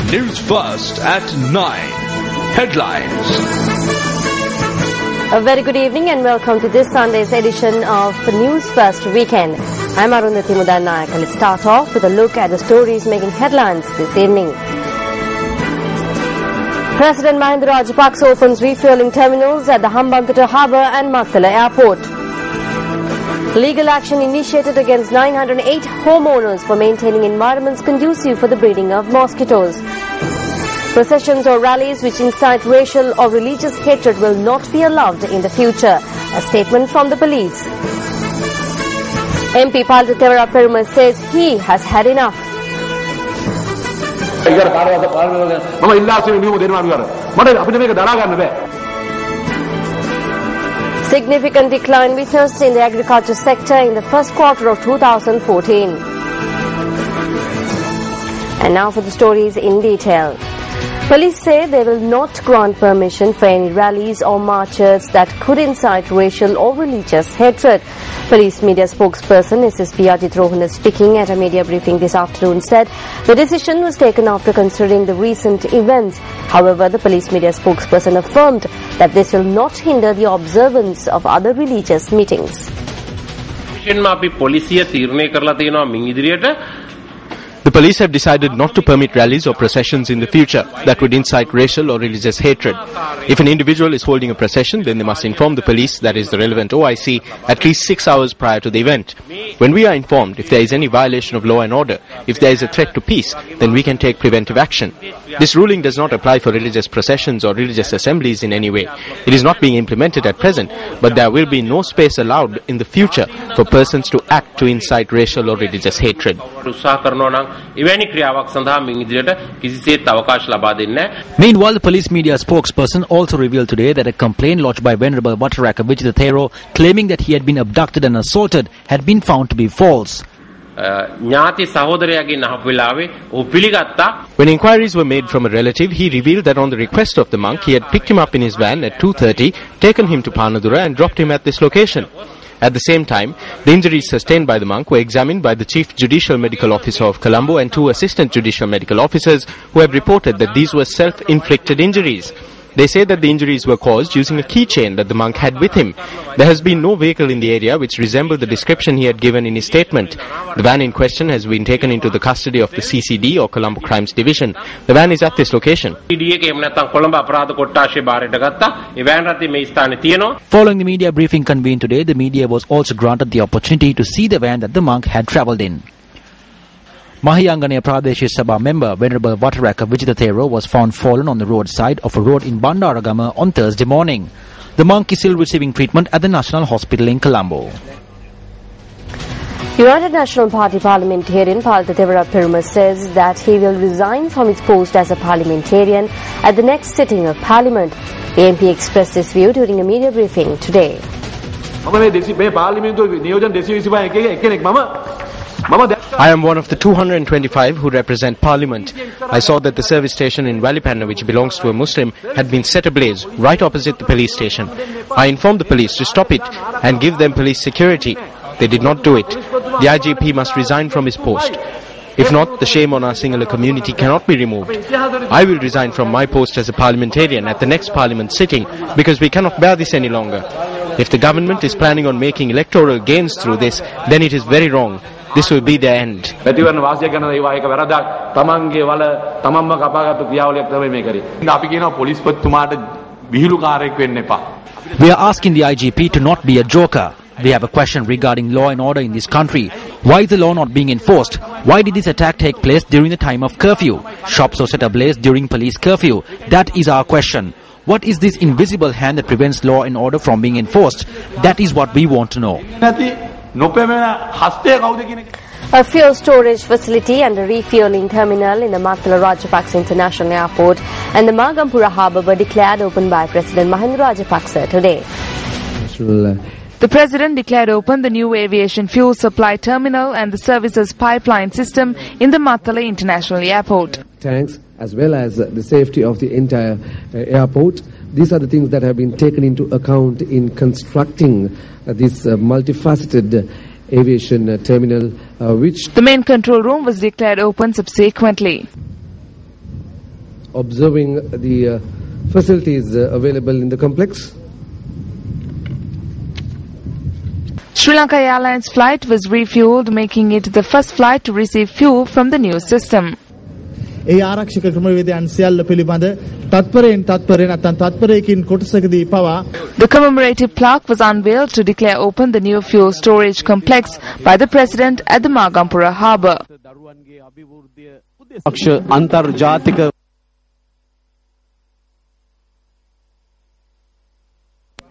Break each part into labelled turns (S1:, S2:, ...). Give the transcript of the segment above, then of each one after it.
S1: Newsfirst at 9. Headlines.
S2: A very good evening and welcome to this Sunday's edition of Newsfirst Weekend. I'm Arundhati Mudannayak. Let's start off with a look at the stories making headlines this evening. President Mahinda Rajapaksa opens refuelling terminals at the Hambantota Harbour and Mattala Airport. Legal action initiated against 908 homeowners for maintaining environments conducive for the breeding of mosquitoes. Processions or rallies which incite racial or religious hatred will not be allowed in the future. A statement from the police. MP Paltatevara Perumal says he has had enough. Significant decline witnessed in the agriculture sector in the first quarter of 2014. And now for the stories in detail. Police say they will not grant permission for any rallies or marches that could incite racial or religious hatred. Police media spokesperson SSP Ajit Rohana speaking at a media briefing this afternoon said the decision was taken after considering the recent events. However, the police media spokesperson affirmed that this will not hinder the observance of other religious meetings.
S3: The police have decided not to permit rallies or processions in the future that would incite racial or religious hatred. If an individual is holding a procession, then they must inform the police, that is the relevant OIC, at least 6 hours prior to the event. When we are informed if there is any violation of law and order, if there is a threat to peace, then we can take preventive action. This ruling does not apply for religious processions or religious assemblies in any way. It is not being implemented at present, but there will be no space allowed in the future for persons to act to incite racial or religious hatred.
S4: Meanwhile,
S5: the police media spokesperson also revealed today that a complaint lodged by Venerable Wataraka Vijitha Thero claiming that he had been abducted and assaulted had been found to be false.
S3: When inquiries were made from a relative, he revealed that on the request of the monk, he had picked him up in his van at 2:30, taken him to Panadura and dropped him at this location. At the same time, the injuries sustained by the monk were examined by the Chief Judicial Medical Officer of Colombo and 2 Assistant Judicial Medical Officers who have reported that these were self-inflicted injuries. They say that the injuries were caused using a keychain that the monk had with him. There has been no vehicle in the area which resembled the description he had given in his statement. The van in question has been taken into the custody of the CCD or Colombo Crimes Division. The van is at this location.
S5: Following the media briefing convened today, the media was also granted the opportunity to see the van that the monk had travelled in. Mahiyanganaya Pradesh Sabha member Venerable Wataraka Vijitha Thero was found fallen on the roadside of a road in Bandaragama on Thursday morning. The monk is still receiving treatment at the National Hospital in Colombo.
S2: United National Party parliamentarian Paltatevara Perumal says that he will resign from his post as a parliamentarian at the next sitting of Parliament. The MP expressed this view during a media briefing today.
S3: I am one of the 225 who represent Parliament. I saw that the service station in Valipanna, which belongs to a Muslim, had been set ablaze right opposite the police station. I informed the police to stop it and give them police security. They did not do it. The IGP must resign from his post. If not, the shame on our Sinhala community cannot be removed. I will resign from my post as a parliamentarian at the next Parliament sitting because we cannot bear this any longer. If the government is planning on making electoral gains through this, then it is very wrong. This will be their end.
S6: We are
S5: asking the IGP to not be a joker. We have a question regarding law and order in this country. Why is the law not being enforced? Why did this attack take place during the time of curfew? Shops were set ablaze during police curfew. That is our question. What is this invisible hand that prevents law and order from being enforced? That is what we want to know.
S2: A fuel storage facility and a refueling terminal in the Mattala Rajapaksa International Airport and the Magampura Harbour were declared open by President Mahinda Rajapaksa today.
S7: The President declared open the new aviation fuel supply terminal and the services pipeline system in the Mattala International Airport.
S8: Tanks as well as the safety of the entire airport. These are the things that have been taken into account in constructing this multifaceted aviation terminal, which...
S7: The main control room was declared open subsequently.
S8: observing the facilities available in the complex.
S7: Sri Lanka Airlines flight was refueled, making it the first flight to receive fuel from the new system.
S6: ඒ ආරක්ෂක ක්‍රමවේදයන් සියල්ල පිළිබඳ තත්පරයෙන් නැත්නම් තත්පරයකින් කොටසකදී පවා
S7: The commemorative plaque was unveiled to declare open the new fuel storage complex by the President at the Magampura harbour.
S9: අන්තර්ජාතික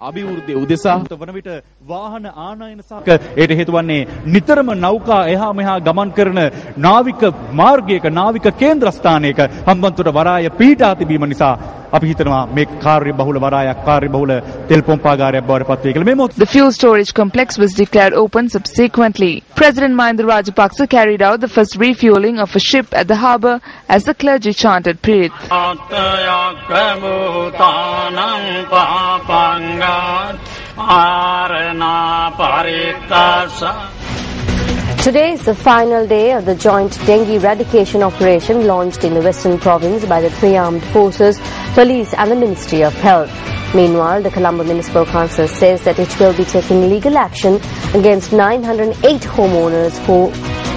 S9: අභිවෘද්ධිය උදෙසා වන විට වාහන ආනයන සහ ඒට හේතු වන්නේ නිතරම නෞකා එහා මෙහා ගමන් කරන නාවික මාර්ගයක නාවික කේන්ද්‍රස්ථානයක හම්බන්තොට වරාය පීඩා තිබීම නිසා අපි හිතනවා මේ කාර්යබහුල වරායක් කාර්යබහුල තෙල් පොම්පාගාරයක් බවට පත් වේ කියලා මේ මොහොත
S7: The fuel storage complex was declared open subsequently. President Mahinda Rajapaksa carried out the first refueling of a ship at the harbour as the clergy chanted Pirit.
S2: Today is the final day of the joint dengue eradication operation launched in the Western Province by the three armed forces, police and the Ministry of Health. Meanwhile, the Colombo Municipal Council says that it will be taking legal action against 908 homeowners who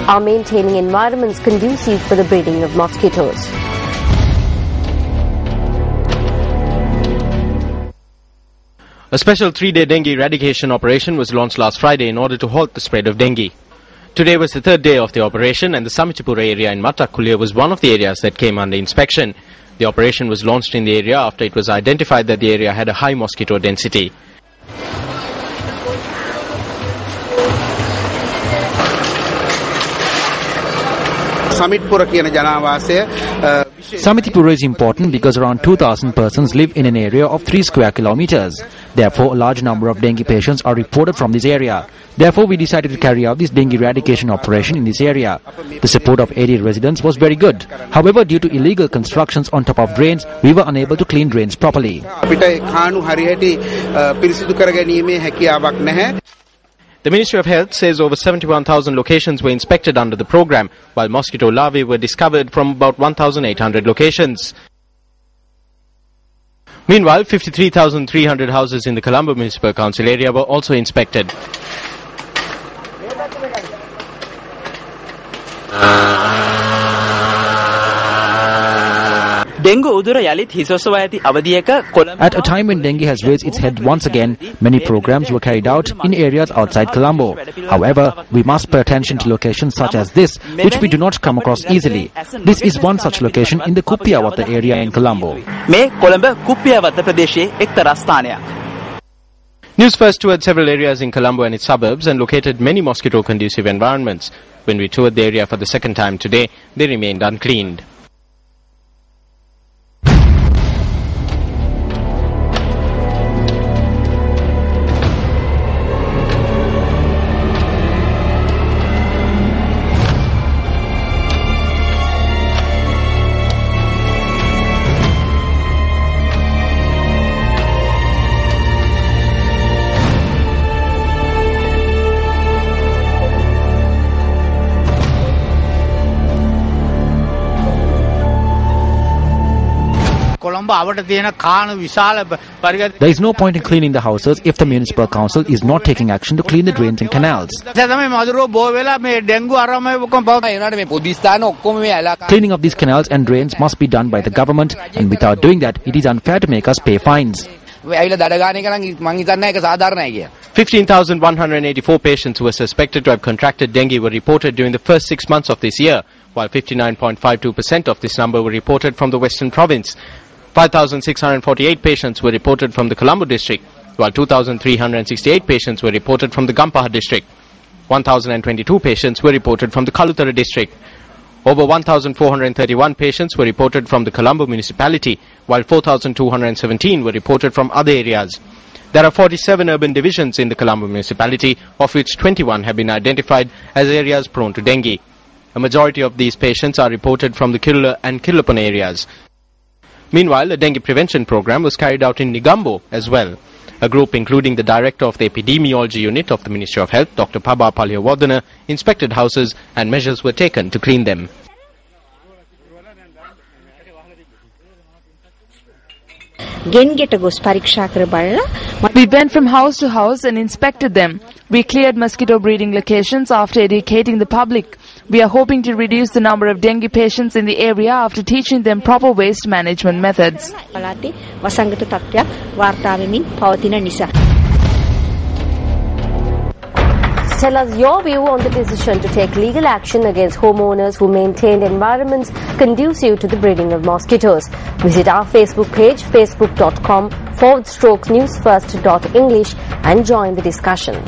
S2: are maintaining environments conducive for the breeding of mosquitoes.
S3: A special 3-day dengue eradication operation was launched last Friday in order to halt the spread of dengue. Today was the third day of the operation, and the Samitipura area in Mattakulya was one of the areas that came under inspection. The operation was launched in the area after it was identified that the area had a high mosquito density.
S5: Samitipura is important because around 2,000 persons live in an area of 3 square kilometers. Therefore, a large number of dengue patients are reported from this area. Therefore, we decided to carry out this dengue eradication operation in this area. The support of area residents was very good. However, due to illegal constructions on top of drains, we were unable to clean drains properly.
S3: The Ministry of Health says over 71,000 locations were inspected under the program, while mosquito larvae were discovered from about 1,800 locations. Meanwhile, 53,300 houses in the Colombo Municipal Council area were also inspected.
S5: At a time when dengue has raised its head once again, many programs were carried out in areas outside Colombo. However, we must pay attention to locations such as this, which we do not come across easily. This is one such location in the Kuppiyawatha area in Colombo.
S3: Newsfirst toured several areas in Colombo and its suburbs and located many mosquito-conducive environments. When we toured the area for the second time today, they remained uncleaned.
S5: There is no point in cleaning the houses if the municipal council is not taking action to clean the drains and canals. Cleaning of these canals and drains must be done by the government, and without doing that, it is unfair to make us pay fines.
S3: 15,184 patients who were suspected to have contracted dengue were reported during the first 6 months of this year, while 59.52% of this number were reported from the Western Province. 5,648 patients were reported from the Colombo district, while 2,368 patients were reported from the Gampaha district. 1,022 patients were reported from the Kalutara district. Over 1,431 patients were reported from the Colombo municipality, while 4,217 were reported from other areas. There are 47 urban divisions in the Colombo municipality, of which 21 have been identified as areas prone to dengue. A majority of these patients are reported from the Kirula and Kirlapana areas. Meanwhile, a dengue prevention program was carried out in Nigambo as well. A group including the director of the epidemiology unit of the Ministry of Health, Dr. Paba Palyawadana, inspected houses and measures were taken to clean them.
S7: We went from house to house and inspected them. We cleared mosquito breeding locations after educating the public. We are hoping to reduce the number of dengue patients in the area after teaching them proper waste management methods.
S2: Tell us your view on the decision to take legal action against homeowners who maintain environments conducive to the breeding of mosquitoes. Visit our Facebook page, facebook.com/newsfirst.english and join the discussion.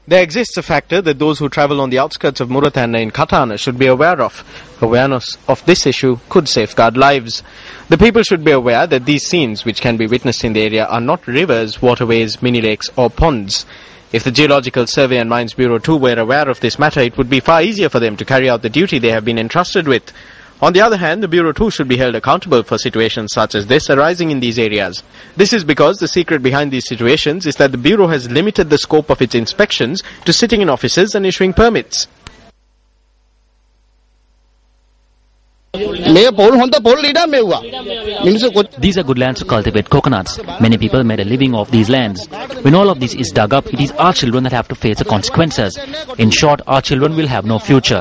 S3: There exists a factor that those who travel on the outskirts of Muratana in Katana should be aware of. Awareness of this issue could safeguard lives. The people should be aware that these scenes, which can be witnessed in the area, are not rivers, waterways, mini lakes or ponds. If the Geological Survey and Mines Bureau too were aware of this matter, it would be far easier for them to carry out the duty they have been entrusted with. On the other hand, the Bureau too should be held accountable for situations such as this arising in these areas. This is because the secret behind these situations is that the Bureau has limited the scope of its inspections to sitting in offices and issuing permits.
S5: These are good lands to cultivate coconuts. Many people made a living off these lands. When all of this is dug up, it is our children that have to face the consequences. In short, our children will have no future.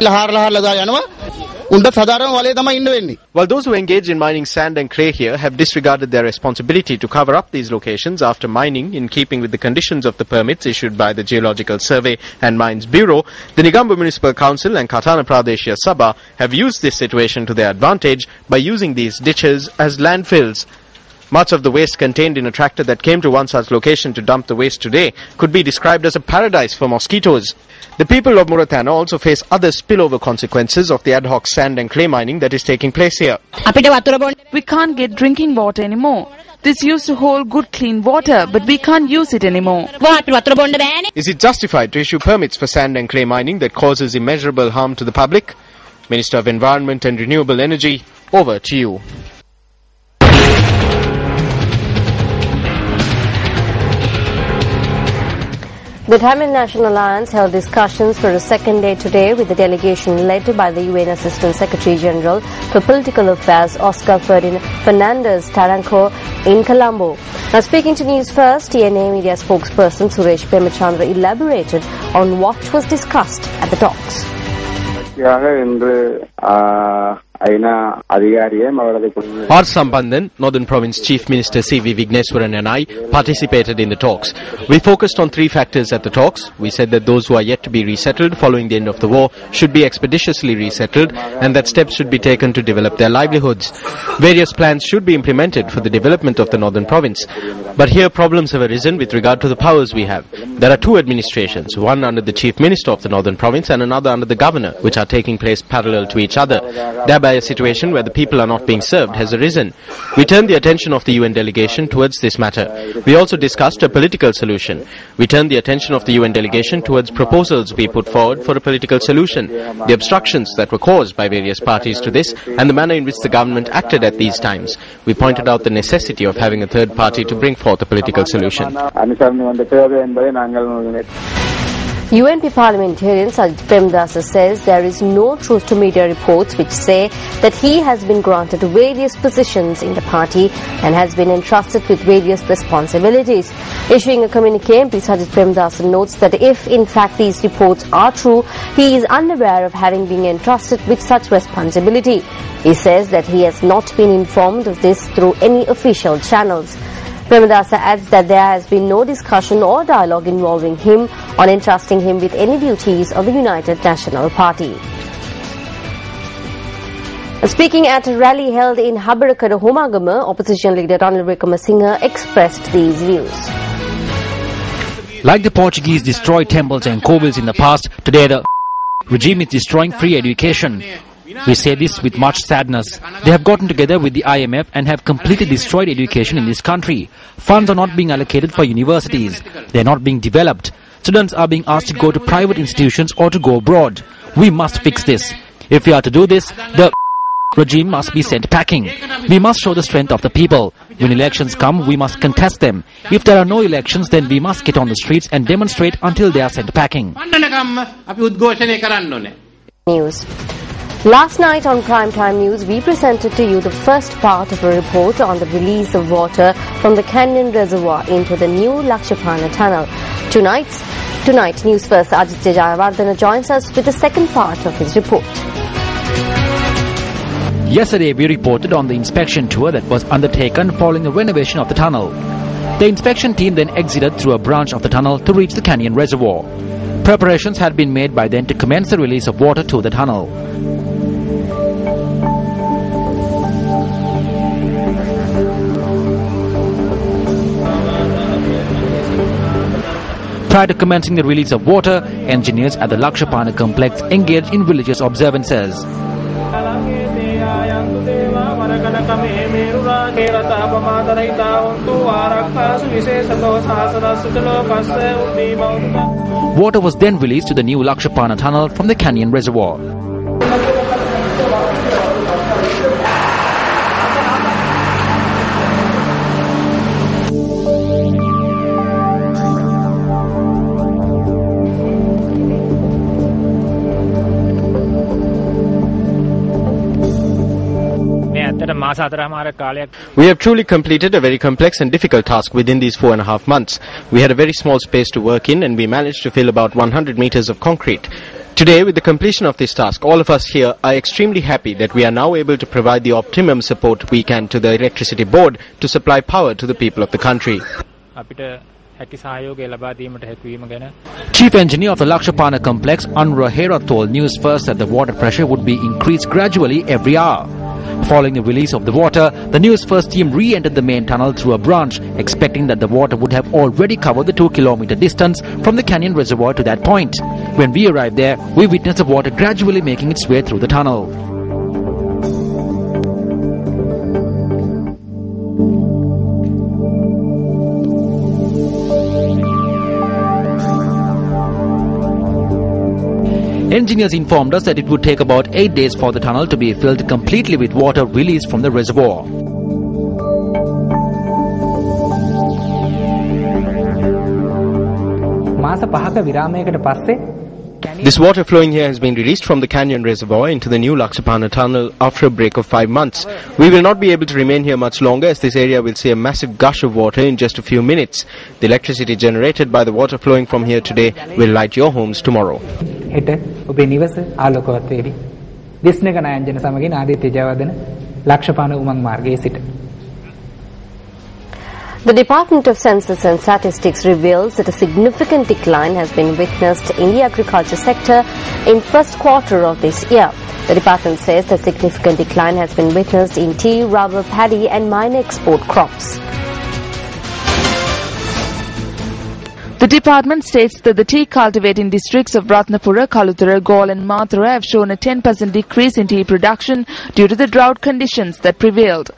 S3: While those who engage in mining sand and clay here have disregarded their responsibility to cover up these locations after mining in keeping with the conditions of the permits issued by the Geological Survey and Mines Bureau, the Negombo Municipal Council and Katana Pradeshia Sabha have used this situation to their advantage by using these ditches as landfills. Much of the waste contained in a tractor that came to one such location to dump the waste today could be described as a paradise for mosquitoes. The people of Muratana also face other spillover consequences of the ad hoc sand and clay mining that is taking place here.
S7: We can't get drinking water anymore. This used to hold good clean water, but we can't use it anymore.
S3: Is it justified to issue permits for sand and clay mining that causes immeasurable harm to the public? Minister of Environment and Renewable Energy, over to you.
S2: The Tamil National Alliance held discussions for a second day today with a delegation led by the UN Assistant Secretary General for Political Affairs Oscar Fernandez Taranco in Colombo. Now speaking to Newsfirst, TNA media spokesperson Suresh Pemachandra elaborated on what was discussed at the talks.
S3: R. Sambandhan, Northern Province Chief Minister C.V. Vigneswaran and I participated in the talks. We focused on three factors at the talks. We said that those who are yet to be resettled following the end of the war should be expeditiously resettled and that steps should be taken to develop their livelihoods. Various plans should be implemented for the development of the Northern Province. But here problems have arisen with regard to the powers we have. There are two administrations, one under the Chief Minister of the Northern Province and another under the Governor, which are taking place parallel to each other. Thereby a situation where the people are not being served has arisen. We turned the attention of the UN delegation towards this matter. We also discussed a political solution. We turned the attention of the UN delegation towards proposals we put forward for a political solution, the obstructions that were caused by various parties to this, and the manner in which the government acted at these times. We pointed out the necessity of having a third party to bring forth a political solution.
S2: UNP parliamentarian Sajid Premdasa says there is no truth to media reports which say that he has been granted various positions in the party and has been entrusted with various responsibilities. Issuing a communique, MP Sajid Premdasa notes that if in fact these reports are true, he is unaware of having been entrusted with such responsibility. He says that he has not been informed of this through any official channels. Premdasa adds that there has been no discussion or dialogue involving him on entrusting him with any duties of the United National Party. Speaking at a rally held in Habarakada, Homagama, opposition leader Ranil Wickremesinghe expressed these views.
S5: Like the Portuguese destroyed temples and kovils in the past, today the regime is destroying free education. We say this with much sadness. They have gotten together with the IMF and have completely destroyed education in this country. Funds are not being allocated for universities. They are not being developed. Students are being asked to go to private institutions or to go abroad. We must fix this. If we are to do this, the regime must be sent packing. We must show the strength of the people. When elections come, we must contest them. If there are no elections, then we must get on the streets and demonstrate until they are sent packing.
S2: News. Last night on Primetime News, we presented to you the first part of a report on the release of water from the Canyon Reservoir into the new Lakshapana Tunnel. Tonight, Newsfirst Aditya Jayawardena joins us with the second part of his report.
S5: Yesterday, we reported on the inspection tour that was undertaken following the renovation of the tunnel. The inspection team then exited through a branch of the tunnel to reach the Canyon Reservoir. Preparations had been made by then to commence the release of water to the tunnel. Prior to commencing the release of water, engineers at the Lakshapana complex engaged in religious observances. Water was then released to the new Lakshapana tunnel from the Canyon Reservoir.
S3: We have truly completed a very complex and difficult task within these 4.5 months. We had a very small space to work in and we managed to fill about 100 meters of concrete. Today, with the completion of this task, all of us here are extremely happy that we are now able to provide the optimum support we can to the electricity board to supply power to the people of the country.
S5: Chief Engineer of the Lakshapana complex, Anura Hera, told Newsfirst that the water pressure would be increased gradually every hour. Following the release of the water, the Newsfirst team re-entered the main tunnel through a branch, expecting that the water would have already covered the 2-kilometer distance from the Canyon Reservoir to that point. When we arrived there, we witnessed the water gradually making its way through the tunnel. Engineers informed us that it would take about 8 days for the tunnel to be filled completely with water released from the reservoir.
S3: This water flowing here has been released from the Canyon Reservoir into the new Lakshapana tunnel after a break of 5 months. We will not be able to remain here much longer as this area will see a massive gush of water in just a few minutes. The electricity generated by the water flowing from here today will light your homes tomorrow.
S2: The Department of Census and Statistics reveals that a significant decline has been witnessed in the agriculture sector in first quarter of this year. The department says the significant decline has been witnessed in tea, rubber, paddy and minor export crops.
S7: The department states that the tea cultivating districts of Ratnapura, Kaluthara, Gaul and Mathura have shown a 10% decrease in tea production due to the drought conditions that prevailed.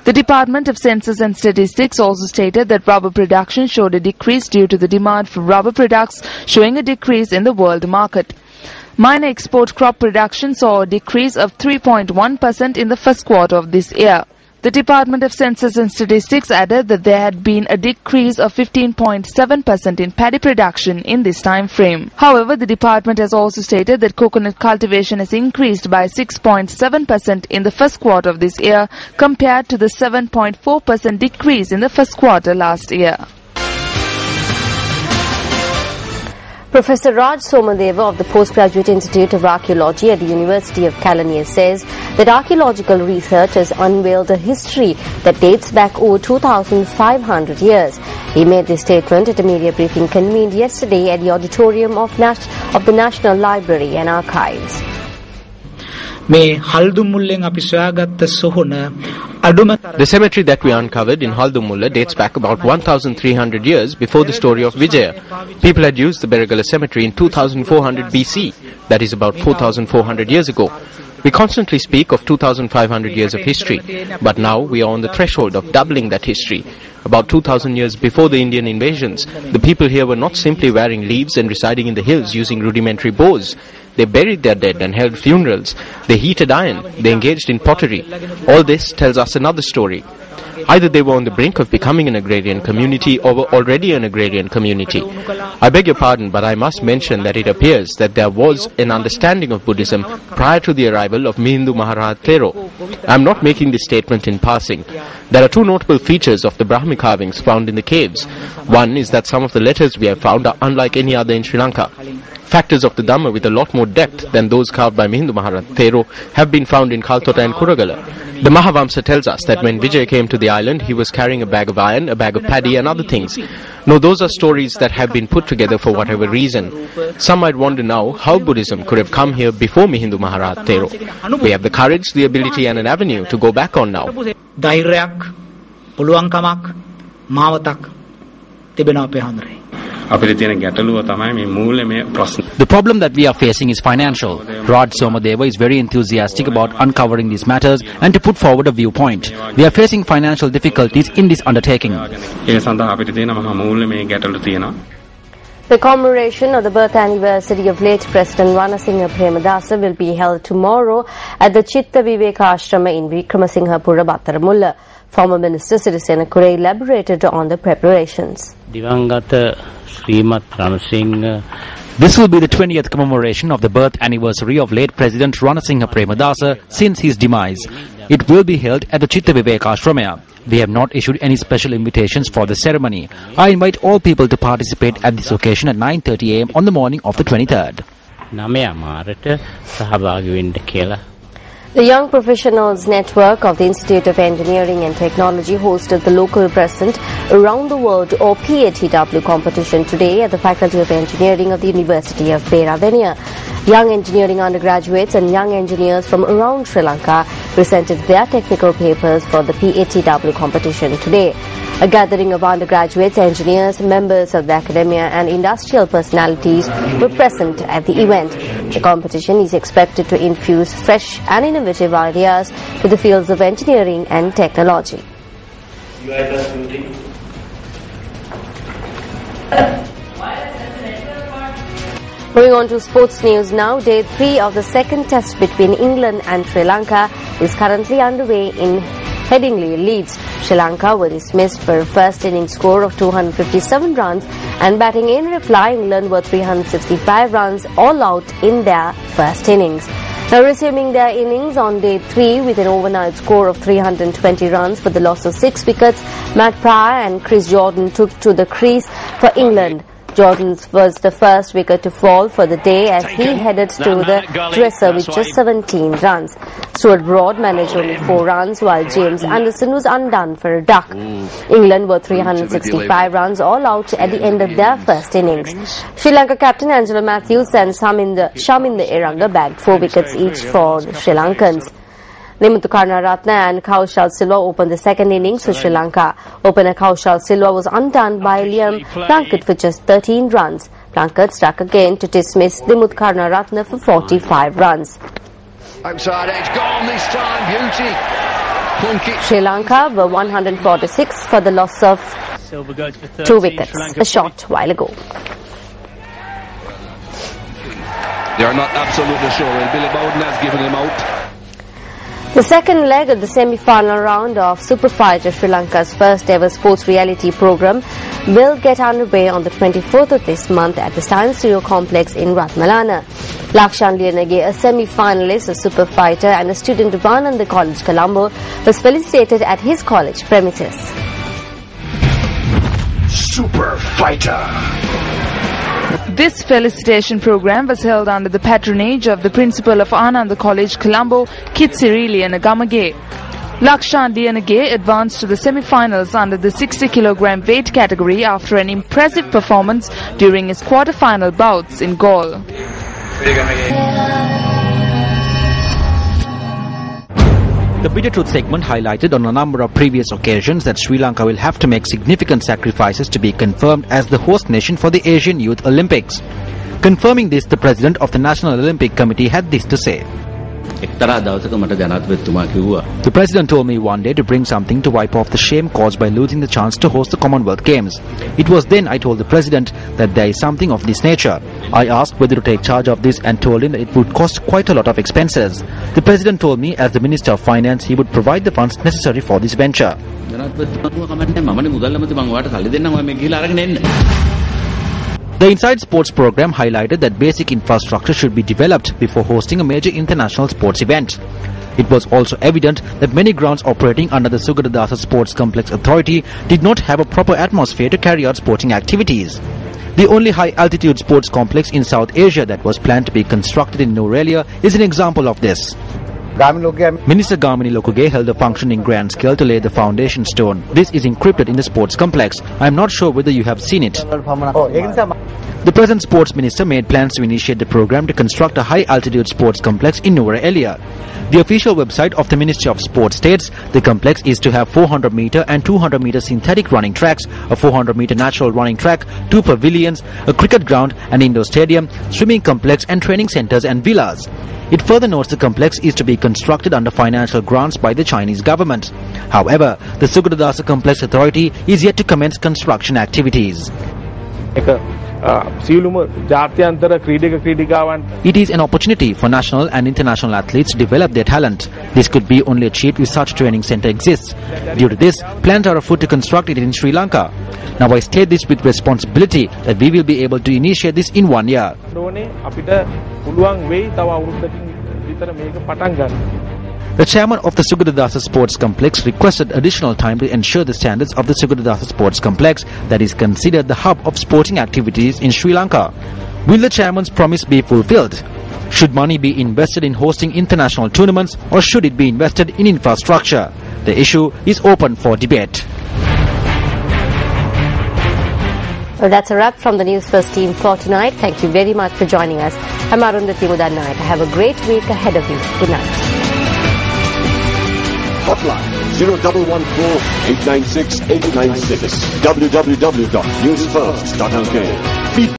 S7: The Department of Census and Statistics also stated that rubber production showed a decrease due to the demand for rubber products showing a decrease in the world market. Minor export crop production saw a decrease of 3.1% in the first quarter of this year. The Department of Census and Statistics added that there had been a decrease of 15.7% in paddy production in this time frame. However, the department has also stated that coconut cultivation has increased by 6.7% in the first quarter of this year compared to the 7.4% decrease in the first quarter last year.
S2: Professor Raj Somadeva of the Postgraduate Institute of Archaeology at the University of Kelaniya says that archaeological research has unveiled a history that dates back over 2,500 years. He made this statement at a media briefing convened yesterday at the auditorium of the National Library and Archives.
S3: The cemetery that we uncovered in Haldumulla dates back about 1,300 years before the story of Vijaya. People had used the Beragala cemetery in 2,400 BC, that is about 4,400 years ago. We constantly speak of 2,500 years of history, but now we are on the threshold of doubling that history. About 2,000 years before the Indian invasions, the people here were not simply wearing leaves and residing in the hills using rudimentary bows. They buried their dead and held funerals. They heated iron. They engaged in pottery. All this tells us another story. Either they were on the brink of becoming an agrarian community or were already an agrarian community. I beg your pardon, but I must mention that it appears that there was an understanding of Buddhism prior to the arrival of Mihindu Maharaja Thero. I am not making this statement in passing. There are two notable features of the Brahmi carvings found in the caves. One is that some of the letters we have found are unlike any other in Sri Lanka. Factors of the Dhamma with a lot more depth than those carved by Mihindu Maharaja Thero have been found in Kaltota and Kuragala. The Mahavamsa tells us that when Vijay came to the island, he was carrying a bag of iron, a bag of paddy and other things. No, those are stories that have been put together for whatever reason. Some might wonder now how Buddhism could have come here before Mihindu Maharaja Thero. We have the courage, the ability and an avenue to go back on now.
S5: The problem that we are facing is financial. Raj Somadeva is very enthusiastic about uncovering these matters and to put forward a viewpoint. We are facing financial difficulties in this undertaking.
S2: The commemoration of the birth anniversary of late President Ranasinghe Premadasa will be held tomorrow at the Chitta Viveka Ashrama in Vikramasinghapura, Battaramulla. Former Minister Sirisena Kure elaborated on the preparations.
S5: This will be the 20th commemoration of the birth anniversary of late President Ranasinghe Premadasa since his demise. It will be held at the Chitta Viveka Ashrama. We have not issued any special invitations for the ceremony. I invite all people to participate at this occasion at 9:30 a.m. on the morning of the 23rd.
S2: The Young Professionals Network of the Institute of Engineering and Technology hosted the Local Present Around the World or PATW competition today at the Faculty of Engineering of the University of Peradeniya. Young engineering undergraduates and young engineers from around Sri Lanka presented their technical papers for the PATW competition today. A gathering of undergraduates, engineers, members of the academia and industrial personalities were present at the event. The competition is expected to infuse fresh and innovative ideas to the fields of engineering and technology. Moving on to sports news now. Day 3 of the second test between England and Sri Lanka is currently underway in Headingley, Leeds. Sri Lanka were dismissed for a first inning score of 257 runs and batting in reply England were 365 runs all out in their first innings. Now resuming their innings on day 3 with an overnight score of 320 runs for the loss of 6 wickets, Matt Pryor and Chris Jordan took to the crease for England. Jordan was the first wicket to fall for the day as he headed to the dresser with just 17 runs. Stuart Broad managed only 4 runs while James Anderson was undone for a duck. England were 365 runs all out at the end of their first innings. Sri Lanka captain Angelo Matthews and Shaminda Eranga bagged 4 wickets each for the Sri Lankans. Nimuthu Karnaratne and Kaushal Silva opened the second innings for Sri Lanka. Opener Kaushal Silva was undone by Liam Plunkett for just 13 runs. Plunkett struck again to dismiss Nimuthu Karnaratne for 45 runs.
S10: Outside edge, gone this time, beauty. Plunkett.
S2: Sri Lanka were 146 for the loss of 2 wickets a short while ago.
S1: They are not absolutely sure, and Billy Bowden has given them out.
S2: The second leg of the semi-final round of Super Fighter, Sri Lanka's first ever sports reality program, will get underway on the 24th of this month at the Science Studio Complex in Ratmalana. Lakshan Liyanage, a semi-finalist of Super Fighter and a student of Ananda College, Colombo, was felicitated at his college premises.
S1: Super Fighter.
S7: This felicitation program was held under the patronage of the principal of Ananda College, Colombo, Kitsiri Liyanage. Lakshan Liyanage advanced to the semi-finals under the 60 kg weight category after an impressive performance during his quarter-final bouts in Galle.
S5: The Bitter Truth segment highlighted on a number of previous occasions that Sri Lanka will have to make significant sacrifices to be confirmed as the host nation for the Asian Youth Olympics. Confirming this, the president of the National Olympic Committee had this to say. The president told me one day to bring something to wipe off the shame caused by losing the chance to host the Commonwealth Games. It was then I told the president that there is something of this nature. I asked whether to take charge of this and told him that it would cost quite a lot of expenses. The president told me as the Minister of Finance he would provide the funds necessary for this venture. The Inside Sports program highlighted that basic infrastructure should be developed before hosting a major international sports event. It was also evident that many grounds operating under the Sugadadasa Sports Complex Authority did not have a proper atmosphere to carry out sporting activities. The only high-altitude sports complex in South Asia that was planned to be constructed in Norelia is an example of this. Minister Gamini Lokuge held a function in grand scale to lay the foundation stone. This is encrypted in the sports complex. I am not sure whether you have seen it. The present sports minister made plans to initiate the program to construct a high-altitude sports complex in Norelia. The official website of the Ministry of Sport states the complex is to have 400-meter and 200-meter synthetic running tracks, a 400-meter natural running track, 2 pavilions, a cricket ground, an indoor stadium, swimming complex and training centers and villas. It further notes the complex is to be constructed under financial grants by the Chinese government. However, the Sugadadasa Complex Authority is yet to commence construction activities. It is an opportunity for national and international athletes to develop their talent. This could be only achieved if such training center exists. Due to this, plans are afoot to construct it in Sri Lanka. Now I state this with responsibility that we will be able to initiate this in 1 year. The chairman of the Sugadadasa Sports Complex requested additional time to ensure the standards of the Sugadadasa Sports Complex that is considered the hub of sporting activities in Sri Lanka. Will the chairman's promise be fulfilled? Should money be invested in hosting international tournaments or should it be invested in infrastructure? The issue is open for debate.
S2: Well, that's a wrap from the Newsfirst team for tonight. Thank you very much for joining us. I'm Arundhati Mudannaik. Have a great week ahead of you. Good night.
S11: Hotline 0114-896-896 www.newsfirst.lk